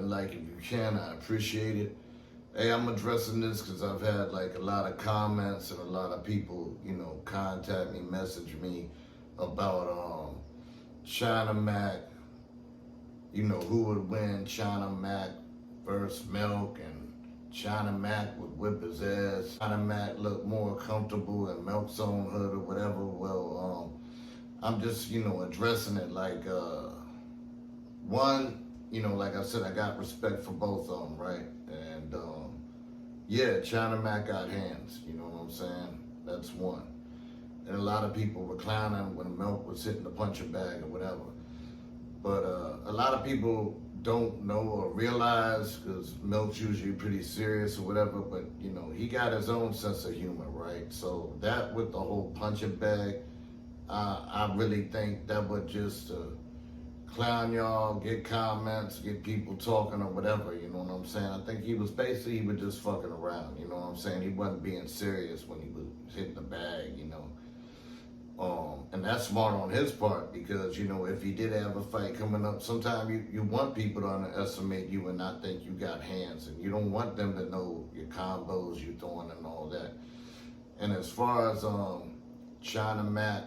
and like if you can, I appreciate it. Hey, I'm addressing this because I've had like a lot of comments and a lot of people, contact me, message me about China Mac, who would win China Mac versus Milk, and China Mac would whip his ass. China Mac looked more comfortable in Milk's own hood or whatever. Well, I'm just, addressing it like, one, like I said, I got respect for both of them, right? And yeah, China Mac got hands, you know what I'm saying? That's one. And a lot of people were clowning when Milk was hitting the punching bag or whatever. But a lot of people don't know or realize, because Milk's usually pretty serious or whatever, but he got his own sense of humor, right? So that with the whole punching bag, I really think that would just clown y'all, get comments, get people talking or whatever, you know what I'm saying? I think he was just fucking around, you know what I'm saying? He wasn't being serious when he was hitting the bag, and that's smart on his part, because, if he did have a fight coming up, sometimes you want people to underestimate you and not think you got hands, and you don't want them to know your combos you throwing and all that. And as far as China Mac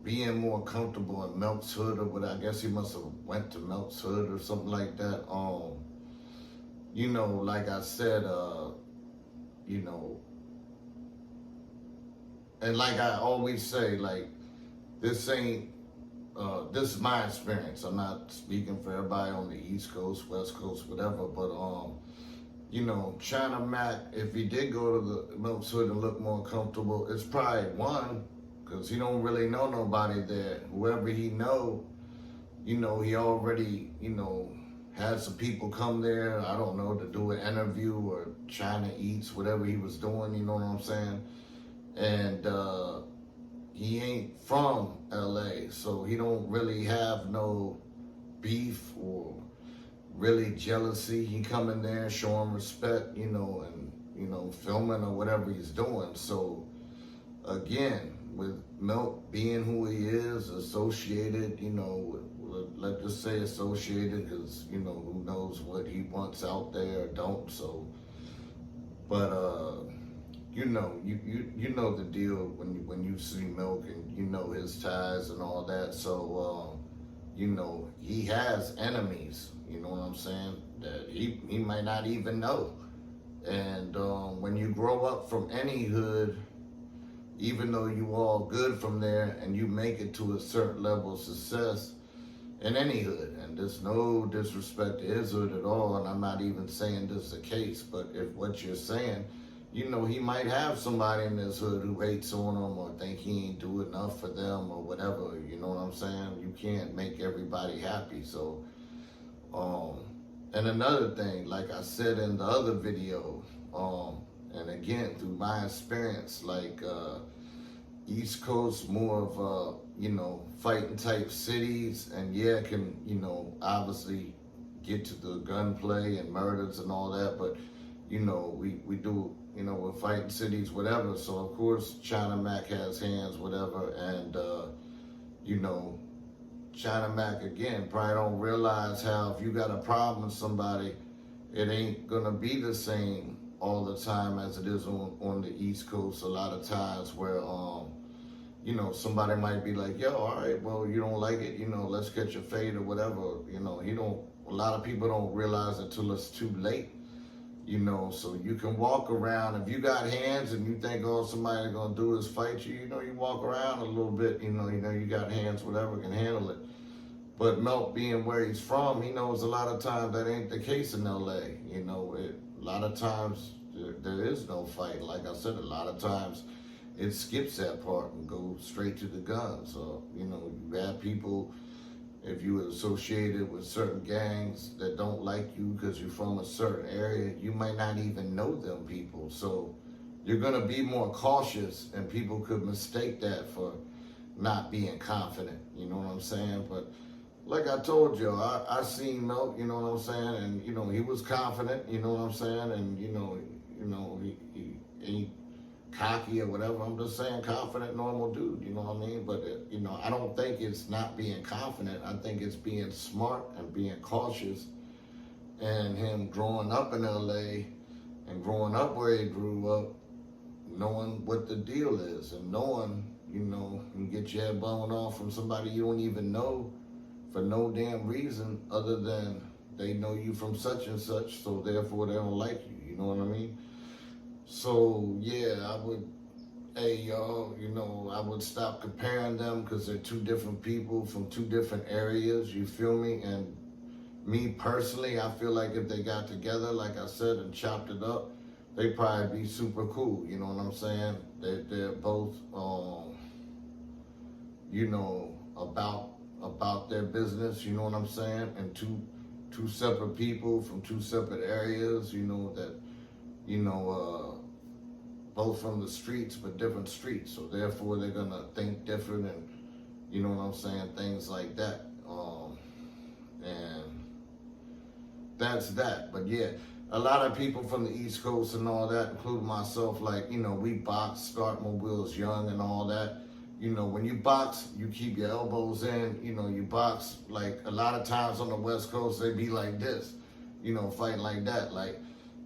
being more comfortable in Milk's hood or what, I guess he must have went to Milk's hood or something like that. Like I said, and like I always say, like, this ain't, this is my experience. I'm not speaking for everybody on the East Coast, West Coast, whatever, but, China Mac, if he did go to the Milk's hood and look more comfortable, it's probably one, because he don't really know nobody there. Whoever he know, he already, had some people come there, I don't know, to do an interview or China Eats, whatever he was doing, you know what I'm saying? And he ain't from LA, so he don't really have no beef or really jealousy. He come in there, show him respect, and, filming or whatever he's doing. So again, with Milk being who he is, associated, let's just say associated, because, who knows what he wants out there or don't, so, but, you know the deal when you see Milk and his ties and all that, so, he has enemies, you know what I'm saying, that he might not even know, and when you grow up from any hood, even though you all good from there and you make it to a certain level of success in any hood, and there's no disrespect to his hood at all, and I'm not even saying this is the case, but if what you're saying, he might have somebody in this hood who hates on him or think he ain't do enough for them or whatever, you know what I'm saying? You can't make everybody happy, so, and another thing, like I said in the other video, and again, through my experience, like East Coast, more of fighting type cities, and yeah, can, obviously get to the gunplay and murders and all that, but, we do, we're fighting cities, whatever, so of course China Mac has hands, whatever, and, China Mac, again, probably don't realize how if you got a problem with somebody, it ain't gonna be the same all the time as it is on the East Coast. A lot of times where, somebody might be like, yo, all right, well, you don't like it, let's get your fade or whatever. A lot of people don't realize it till it's too late, so you can walk around. If you got hands and you think all somebody's gonna do is fight you, you walk around a little bit, you got hands, whatever, can handle it. But Milk being where he's from, he knows a lot of times that ain't the case in LA. A lot of times there is no fight. Like I said, a lot of times it skips that part and goes straight to the gun. So, you have people, if you associated with certain gangs that don't like you because you're from a certain area, you might not even know them people. So you're gonna be more cautious, and people could mistake that for not being confident, you know what I'm saying? But like I told you, I seen Milk, you know what I'm saying, and he was confident, you know what I'm saying, and he ain't cocky or whatever. I'm just saying confident, normal dude, you know what I mean? But I don't think it's not being confident. I think it's being smart and being cautious And him growing up in LA and growing up where he grew up, knowing what the deal is and knowing, you know, you get your head blown off from somebody you don't even know for no damn reason other than they know you from such and such, so therefore they don't like you. You know what I mean? So yeah, I would, hey y'all, you know, I would stop comparing them because they're two different people from two different areas. You feel me? And me personally, I feel like if they got together, like I said, and chopped it up, they probably be super cool. You know what I'm saying? They're both, you know, about their business. You know what I'm saying? And two separate people from two separate areas. You know that, you know, both from the streets but different streets. So therefore they're gonna think different, and you know what I'm saying? Things like that. And that's that. But yeah, a lot of people from the East Coast and all that, including myself, like, you know, we box, start when we was young and all that. You know, when you box, you keep your elbows in. You know, you box, like, a lot of times on the West Coast, they be like this, you know, fighting like that. Like,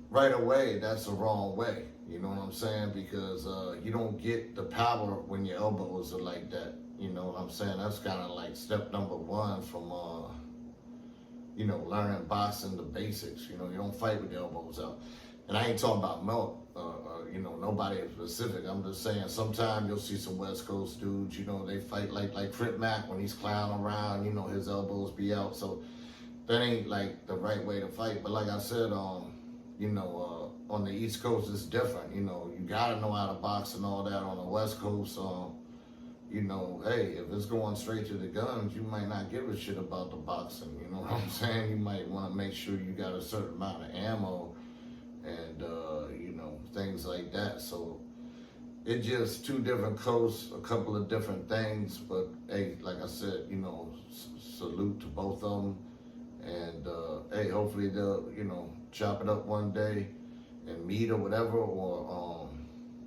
right away, that's the wrong way. You know what I'm saying? Because you don't get the power when your elbows are like that. You know what I'm saying? That's kind of like step number one from, you know, learning boxing, the basics. You know, you don't fight with your elbows out. And I ain't talking about Milk, you know, nobody in specific. I'm just saying sometimes you'll see some West Coast dudes, you know, they fight like Crip Mac when he's clowning around, you know, his elbows be out. So that ain't like the right way to fight. But like I said, you know, on the East Coast it's different. You know, you gotta know how to box and all that. On the West Coast, you know, hey, if it's going straight to the guns, you might not give a shit about the boxing. You know what I'm saying? You might want to make sure you got a certain amount of ammo and, you know, things like that. So it just two different coasts, a couple of different things. But hey, like I said, you know, salute to both of them. And hey, hopefully they'll, you know, chop it up one day and meet or whatever, or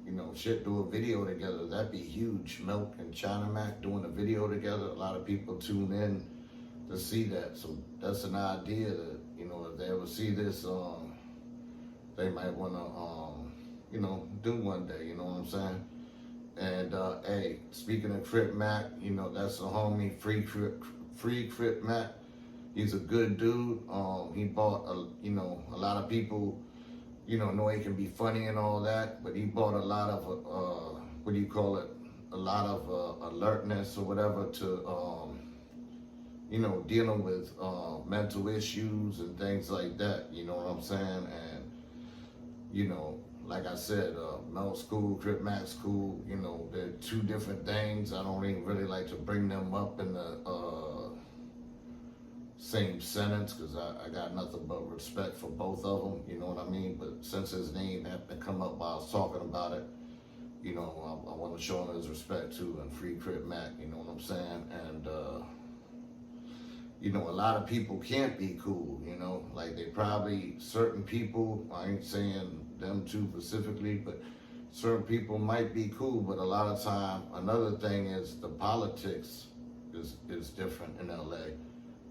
you know, shit, do a video together. That'd be huge. Milk and China Mac doing a video together. A lot of people tune in to see that. So that's an idea that, you know, if they ever see this, they might want to, you know, do one day. You know what I'm saying? And hey, speaking of Crip Mac, you know, that's a homie, Free Crip Mac. He's a good dude. He bought, you know, a lot of people, you know he can be funny and all that, but he brought a lot of, what do you call it? A lot of alertness or whatever to, you know, dealing with mental issues and things like that. You know what I'm saying? And, you know, like I said, Mel's cool, Crip Mac's cool. You know, they're two different things. I don't even really like to bring them up in the same sentence because I got nothing but respect for both of them, you know what I mean? But since his name happened to come up while I was talking about it, you know, I want to show him his respect too, and Free Crip Mac, you know what I'm saying? And, you know, a lot of people can't be cool, you know, like they probably, certain people, I ain't saying them two specifically, but certain people might be cool, but a lot of time, another thing is the politics is different in LA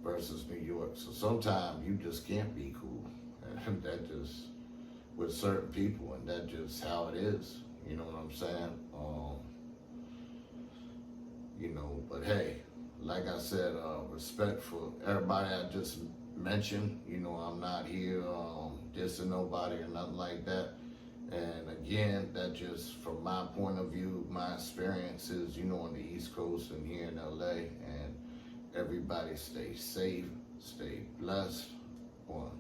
versus New York. So sometimes you just can't be cool. And that just, with certain people, and that's just how it is. You know what I'm saying? You know, but hey, like I said, respect for everybody I just mentioned. You know, I'm not here dissing nobody or nothing like that. And again, that just from my point of view, my experiences, you know, on the East Coast and here in LA. And everybody stay safe, stay blessed. One.